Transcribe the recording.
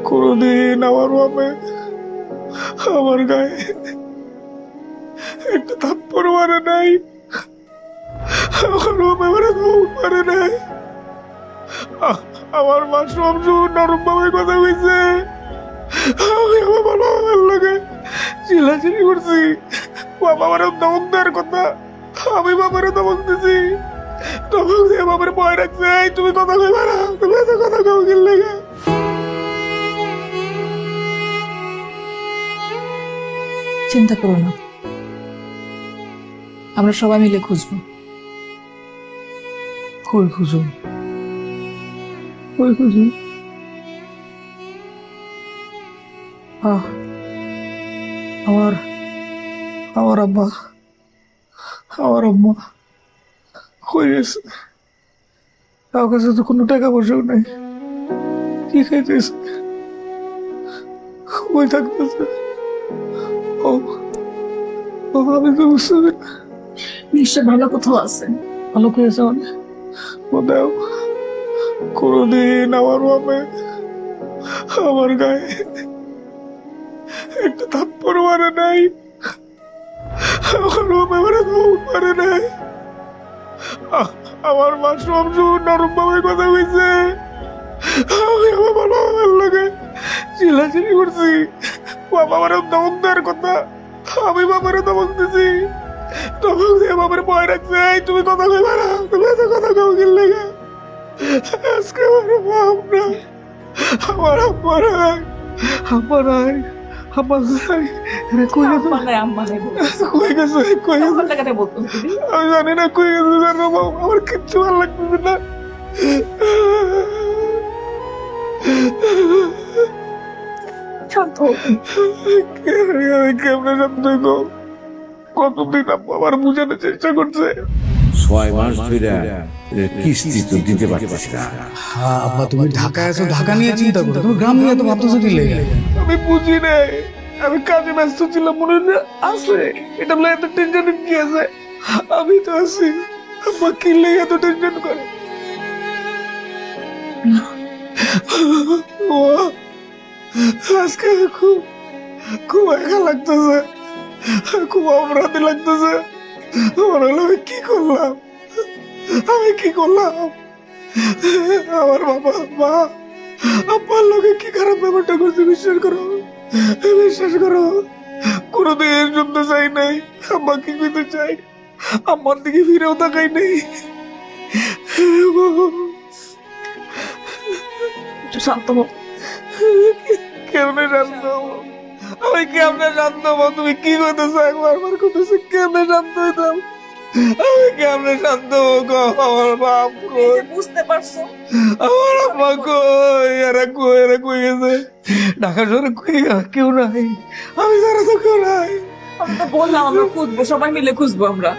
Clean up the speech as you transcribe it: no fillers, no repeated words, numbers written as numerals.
কোনদিন আমার বাপে আমার গায়ে একটা থাপ্পড় মারে নাই, আমার বাপে আমার ধমক মারে নাই। আমার মা সব সময় নরম ভাবে কথা কইছে, আমি আমার বাবার লগে চিল্লাচিল্লি করছি। বাবা আমার ধমক দেওয়ার কথা, আমি বাবার ধমক দিছি। ধমক দিয়ে বাবার ভয় রাখছে, এই তুমি কথা কইবা না, তুমি এত কথা কও কি লাগে? চিন্তা করো না, আমরা সবাই মিলে খুঁজবো। কই খুঁজুন, কই খুঁজুন? আমার আমার আব্বা আমার আম্মা কই গেছে? তার কাছে তো কোনো টাকা পয়সাও নাই, কি খাইতেছে, কই থাকতেছে? ও ও আমি তো বুঝতে পারি না। নিশ্চয় ভালো কোথাও আছে। ভালো খেয়েছে মানে ও দেও, কোনদিন আমার বাপে আমার গায়ে একটা থাপ্পড় মারে নাই, আমার বাপে আমার ধমক মারে নাই। আমার মা সব সময় নরম ভাবে কথা কইছে, আমি আমার বাবার লগে চিল্লাচিল্লি করছি। বাবা আমার ধমক দেওয়ার কথা, আমি বাবার ধমক দিছি। ধমক দিয়ে বাবার ভয় রাখছে, এই তুমি কথা কইবা না, তুমি এত কথা কও কি লাগে? আজকে আমার বাপ নাই, আমার আম্মা নাই, আম্মা নাই, আম্মা নাই। কই গেছে? কই গেছে? কই গেছে? আমি জানি না কই গেছে, জানো আমার কিচ্ছু ভালো লাগতেছে না। আমি কেমনে শান্ত হইব? কতদিন আম্মা আমার বুঝানোর চেষ্টা করছে। 6 মাস ধরে কিস্তি তো দিতে পারতেছি না। আব্বা তুমি ঢাকায় আছো, ঢাকা নিয়ে চিন্তা করো, তুমি গ্রাম নিয়ে তো ভাবতেছো কি লেগে? আমি বুঝি নাই, আমি কাজে ব্যস্ত ছিলাম, মনে আছে এটা বলে এত টেনশন কি আছে? আমি তো আছি, আম্মা কি লেগে এত টেনশন করে? ও আজকে খুব খুব একা লাগতেছে, খুব অপরাধী লাগতেছে। মনে হলো আমি কি করলাম, আমি কি করলাম? আমার বাবা মা আব্বার লোকে কি খারাপ ব্যাপারটা করছে, বিশ্বাস করো, বিশ্বাস করো। কোনোদিন শুনতে চাই নাই আম্মা কি করতে চাই, আম্মার দিকে ফিরেও তাকাই নাই। শান্ত হো। কেমনে শান্ত হবো আমি, কেমনে শান্ত হবো? তুমি কি করতেছো একবার করতেছো, কেমনে শান্ত হইতাম আমি? কেমনে শান্ত হবো? আমার বাপ কই, বুঝতে পারছো? আমার আম্মা কই, এরা কই, এরা কই গেছে? ঢাকা শহরে কই কেউ নাই, আমি ছাড়া তো কেউ নাই। আমি তো বললাম আমরা খুঁজবো, সবাই মিলে খুঁজবো আমরা।